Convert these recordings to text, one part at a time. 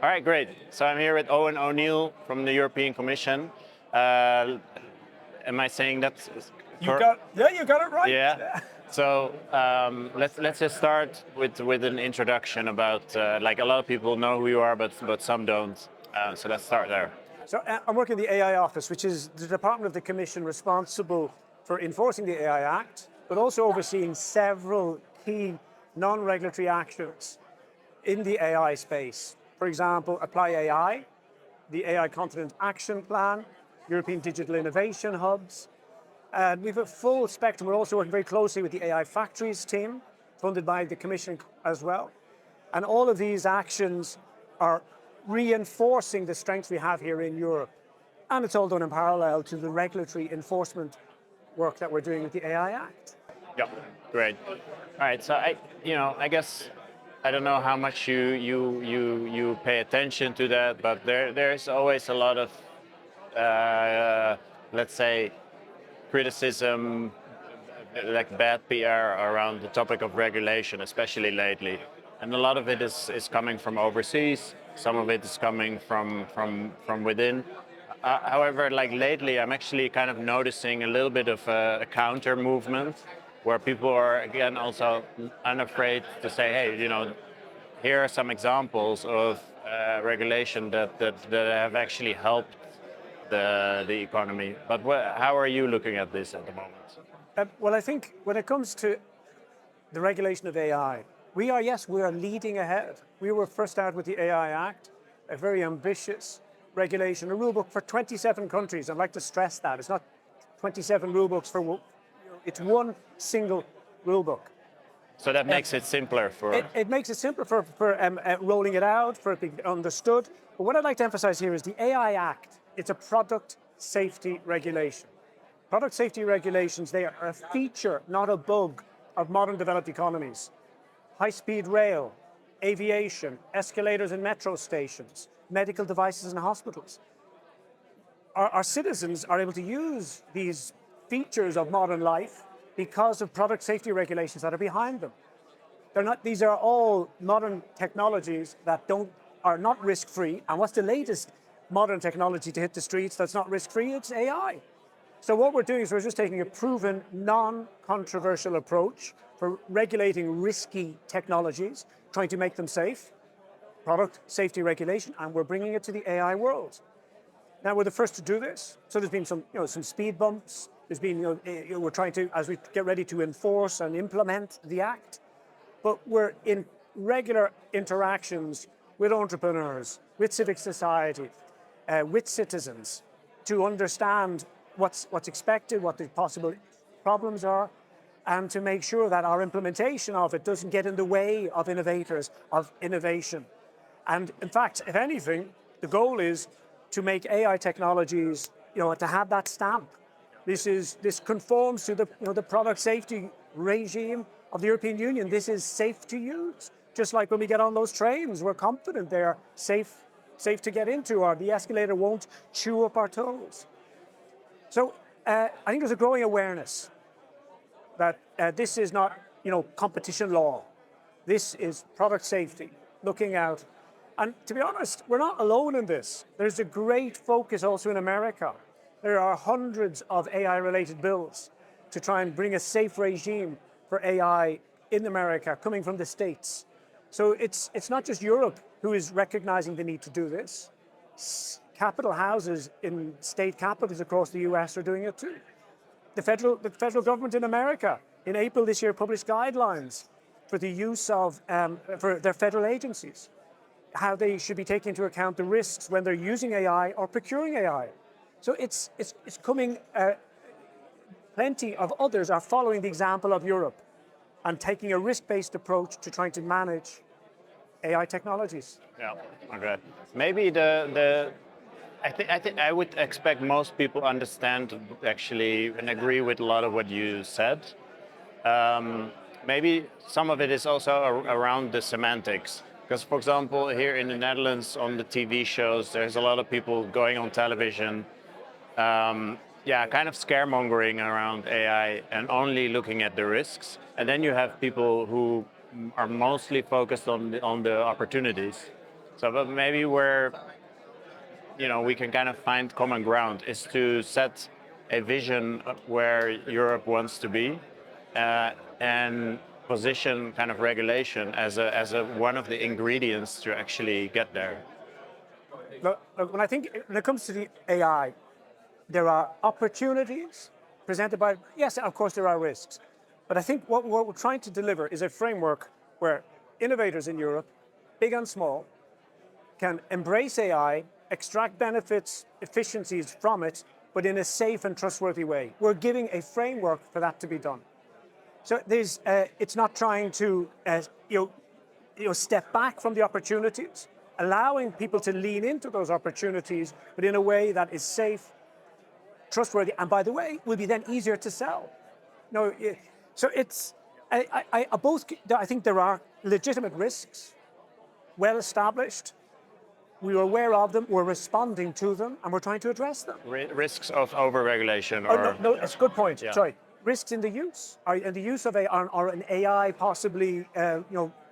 All right, great. So I'm here with Eoghan O'Neill from the European Commission. Am I saying that? You got it right. Yeah. So let's just start with an introduction about like a lot of people know who you are, but some don't. So let's start there. So I'm working in the AI office, which is the department of the Commission responsible for enforcing the AI Act, but also overseeing several key non-regulatory actions in the AI space. For example, Apply AI, the AI Continent Action Plan, European Digital Innovation Hubs. And we have a full spectrum. We're also working very closely with the AI Factories team, funded by the Commission as well. And all of these actions are reinforcing the strengths we have here in Europe. And it's all done in parallel to the regulatory enforcement work that we're doing with the AI Act. Yeah, great. All right, so I guess I don't know how much you pay attention to that, but there's always a lot of let's say criticism, like bad PR around the topic of regulation, especially lately. And a lot of it is coming from overseas. Some of it is coming from within. However, like lately, I'm actually kind of noticing a little bit of a counter movement where people are again also unafraid to say, hey, here are some examples of regulation that have actually helped the economy. But how are you looking at this at the moment? Well, I think when it comes to the regulation of AI, we are leading ahead. We were first out with the AI Act, a very ambitious regulation, a rule book for 27 countries. I'd like to stress that. It's not 27 rule books it's one single rule book. So that makes it simpler for... It makes it simpler for rolling it out, for it being understood. But what I'd like to emphasize here is the AI Act. It's a product safety regulation. Product safety regulations, they are a feature, not a bug, of modern developed economies. High-speed rail, aviation, escalators in metro stations, medical devices in hospitals. Our citizens are able to use these features of modern life because of product safety regulations that are behind them. These are all modern technologies that are not risk-free. And what's the latest modern technology to hit the streets that's not risk-free? It's AI. So what we're doing is we're just taking a proven, non-controversial approach for regulating risky technologies, trying to make them safe, product safety regulation, and we're bringing it to the AI world. Now, we're the first to do this. So there's been some speed bumps. There's been, we're trying to, as we get ready to enforce and implement the Act, but we're in regular interactions with entrepreneurs, with civic society, with citizens to understand what's expected, what the possible problems are, and to make sure that our implementation of it doesn't get in the way of innovators, of innovation. And in fact, if anything, the goal is to make AI technologies, to have that stamp. This conforms to the product safety regime of the European Union. This is safe to use. Just like when we get on those trains, we're confident they're safe to get into, or the escalator won't chew up our toes. So I think there's a growing awareness that this is not, competition law. This is product safety, looking out. And to be honest, we're not alone in this. There's a great focus also in America. There are hundreds of AI-related bills to try and bring a safe regime for AI in America, coming from the States. So it's not just Europe who is recognizing the need to do this. Capital houses in state capitals across the US are doing it too. The federal government in America, in April this year, published guidelines for the use of, for their federal agencies, how they should be taking into account the risks when they're using AI or procuring AI. So it's coming, plenty of others are following the example of Europe and taking a risk-based approach to trying to manage AI technologies. Yeah, okay. Maybe I think I would expect most people understand actually and agree with a lot of what you said. Maybe some of it is also around the semantics. Because, for example, here in the Netherlands on the TV shows, there's a lot of people going on television, kind of scaremongering around AI and only looking at the risks. And then you have people who are mostly focused on the opportunities. So, but maybe where we can kind of find common ground is to set a vision of where Europe wants to be, and position kind of regulation as a one of the ingredients to actually get there. Look, when it comes to the AI, there are opportunities presented by, yes, of course there are risks. But I think what we're trying to deliver is a framework where innovators in Europe, big and small, can embrace AI, extract benefits, efficiencies from it, but in a safe and trustworthy way. We're giving a framework for that to be done. So it's not trying to step back from the opportunities, allowing people to lean into those opportunities, but in a way that is safe, trustworthy, and by the way, will be then easier to sell. No, so it's I think there are legitimate risks, well established. We are aware of them, we're responding to them, and we're trying to address them. Risks of overregulation, No, it's a good point. Yeah. Sorry, risks in the use, in the use of an AI possibly,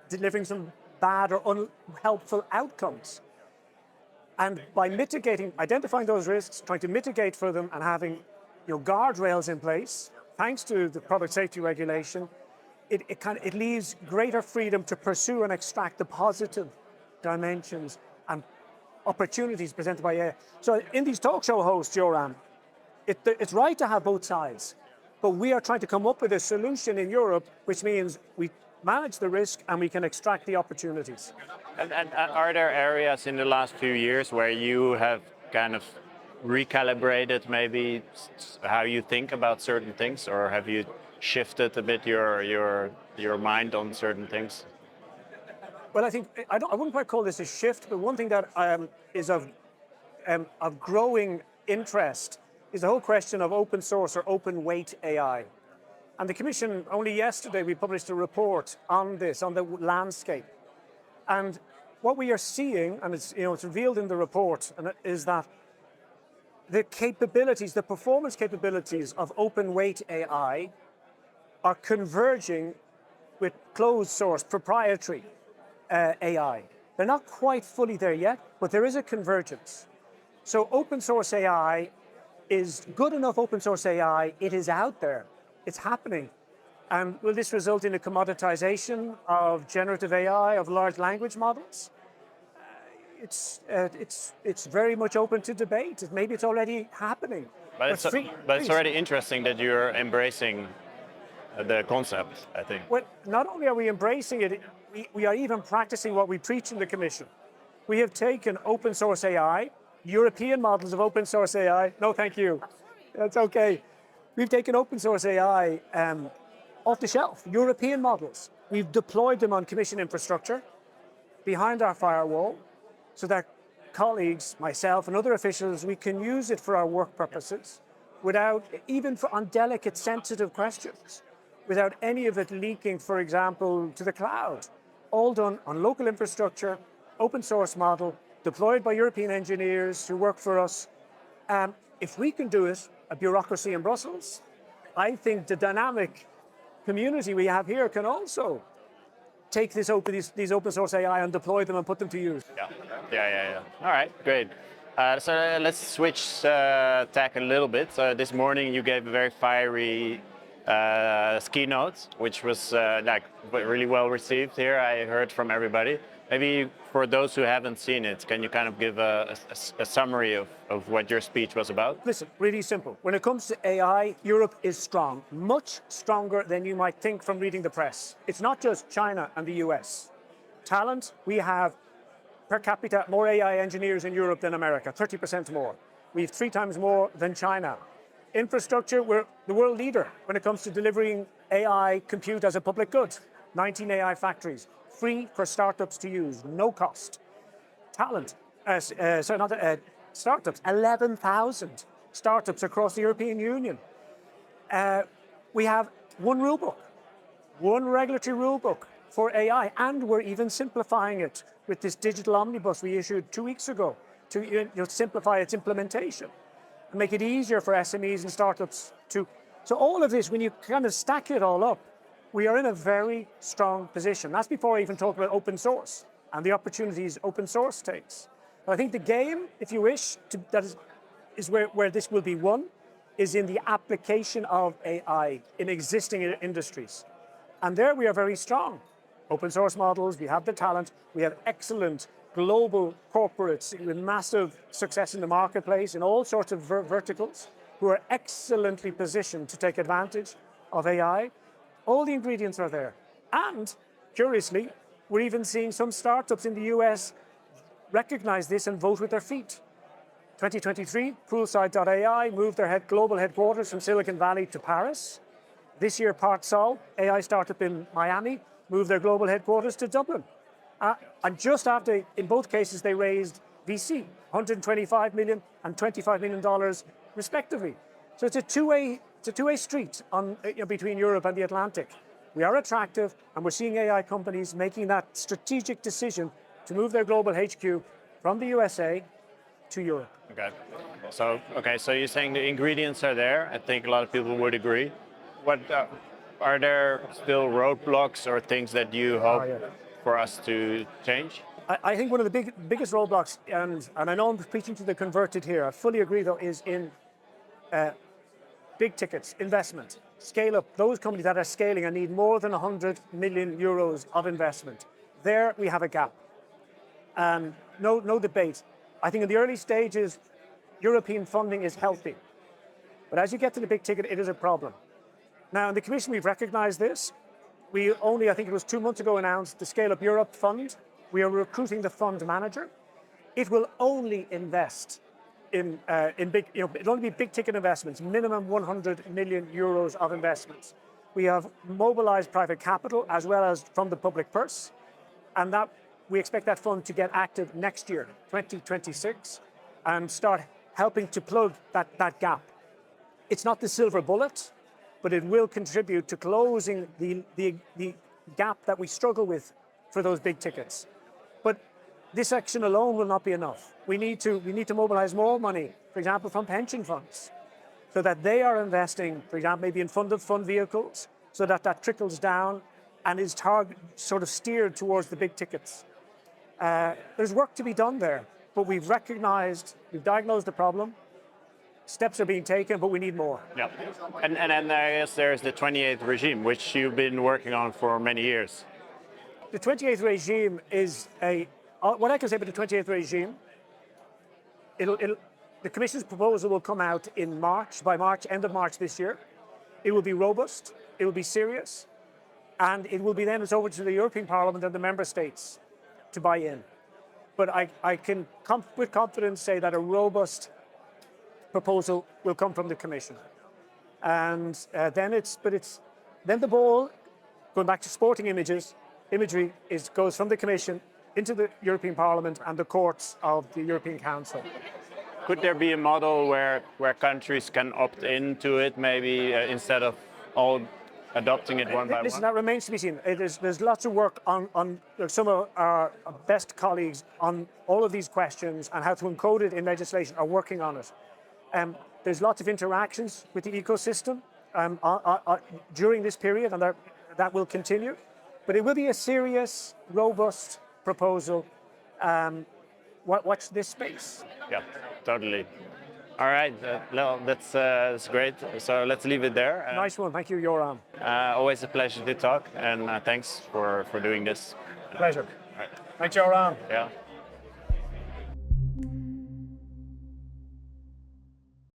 delivering some bad or unhelpful outcomes. And by identifying those risks, trying to mitigate for them, and having guardrails in place, thanks to the product safety regulation, it leaves greater freedom to pursue and extract the positive dimensions and opportunities presented by AI. So in these talk show hosts, Yoram, it's right to have both sides, but we are trying to come up with a solution in Europe, which means we manage the risk and we can extract the opportunities. And are there areas in the last few years where you have kind of recalibrated maybe how you think about certain things, or have you shifted a bit your mind on certain things? Well, I think I wouldn't quite call this a shift, but one thing that is of growing interest is the whole question of open source or open weight AI. And the Commission, only yesterday, we published a report on this, on the landscape. And what we are seeing, and it's revealed in the report, is that the capabilities, the performance capabilities of open weight AI are converging with closed source proprietary AI. They're not quite fully there yet, but there is a convergence. So open source AI is good enough open source AI, it is out there, it's happening. And will this result in a commoditization of generative AI, of large language models? It's very much open to debate. Maybe it's already happening. But it's already interesting that you're embracing the concept, I think. Well, not only are we embracing it, we are even practicing what we preach in the Commission. We have taken open source AI, European models of open source AI. No, thank you. That's okay. We've taken open source AI off the shelf, European models. We've deployed them on Commission infrastructure behind our firewall so that colleagues, myself and other officials, we can use it for our work purposes without, even on delicate, sensitive questions, without any of it leaking, for example, to the cloud. All done on local infrastructure, open source model, deployed by European engineers who work for us. If we can do it, a bureaucracy in Brussels, I think the dynamic community we have here can also take these open source AI and deploy them and put them to use. Yeah. All right, great. So let's switch tack a little bit. So this morning you gave a very fiery keynote, which was really well received here. I heard from everybody. Maybe for those who haven't seen it, can you kind of give a summary of what your speech was about? Listen, really simple. When it comes to AI, Europe is strong, much stronger than you might think from reading the press. It's not just China and the US. Talent, we have per capita more AI engineers in Europe than America, 30% more. We have 3 times more than China. Infrastructure, we're the world leader when it comes to delivering AI compute as a public good. 19 AI factories, free for startups to use, no cost. Talent, startups, 11,000 startups across the European Union. We have one rule book, one regulatory rule book for AI, and we're even simplifying it with this digital omnibus we issued 2 weeks ago to simplify its implementation and make it easier for SMEs and startups to. So all of this, when you kind of stack it all up, we are in a very strong position. That's before I even talk about open source. and the opportunities open source takes. I think the game, if you wish, is where this will be won, is in the application of AI in existing industries. And there we are very strong. Open source models, we have the talent, we have excellent global corporates with massive success in the marketplace in all sorts of verticals who are excellently positioned to take advantage of AI. All the ingredients are there. And curiously, we're even seeing some startups in the US recognize this and vote with their feet. 2023, Poolside.ai moved their global headquarters from Silicon Valley to Paris. This year, PartSol, AI startup in Miami, moved their global headquarters to Dublin. And just after, in both cases, they raised VC, $125 million and $25 million respectively. So it's a two-way street between Europe and the Atlantic. We are attractive, and we're seeing AI companies making that strategic decision to move their global HQ from the USA to Europe. Okay, so you're saying the ingredients are there. I think a lot of people would agree. What are there still roadblocks or things that you hope for us to change? I think one of the biggest roadblocks, and I know I'm preaching to the converted here, I fully agree though, is in big tickets, investment, scale up. Those companies that are scaling and need more than 100 million euros of investment. There we have a gap. No debate. I think in the early stages, European funding is healthy. But as you get to the big ticket, it is a problem. Now, in the Commission, we've recognized this. We only, I think it was 2 months ago, announced the Scale Up Europe Fund. We are recruiting the fund manager. It will only invest in big, it'll only be big ticket investments, minimum 100 million euros of investments. We have mobilized private capital as well as from the public purse, and that we expect that fund to get active next year, 2026, and start helping to plug that gap. It's not the silver bullet, but it will contribute to closing the gap that we struggle with for those big tickets. But this action alone will not be enough. We need to mobilize more money, for example, from pension funds, so that they are investing, for example, maybe in fund-of-fund vehicles, so that trickles down and is sort of steered towards the big tickets. There's work to be done there, but we've diagnosed the problem. Steps are being taken, but we need more. Yeah, and then I guess there's the 28th regime, which you've been working on for many years. The 28th regime is what I can say about the 28th regime, the Commission's proposal will come out in March, end of March this year. It will be robust, it will be serious, and it will be then it's over to the European Parliament and the Member States to buy in. But I can with confidence say that a robust proposal will come from the Commission. And then the ball, going back to sporting imagery goes from the Commission into the European Parliament and the courts of the European Council. Could there be a model where countries can opt into it, maybe instead of all adopting it one by one? That remains to be seen. There's lots of work on some of our best colleagues on all of these questions and how to encode it in legislation are working on it. There's lots of interactions with the ecosystem during this period, and that will continue. But it will be a serious, robust proposal. Watch this space. Yeah, totally. All right, no, that's great. So let's leave it there. Nice one. Thank you, Yoram. Always a pleasure to talk, and thanks for doing this. Pleasure. Thanks, Yoram. Yeah.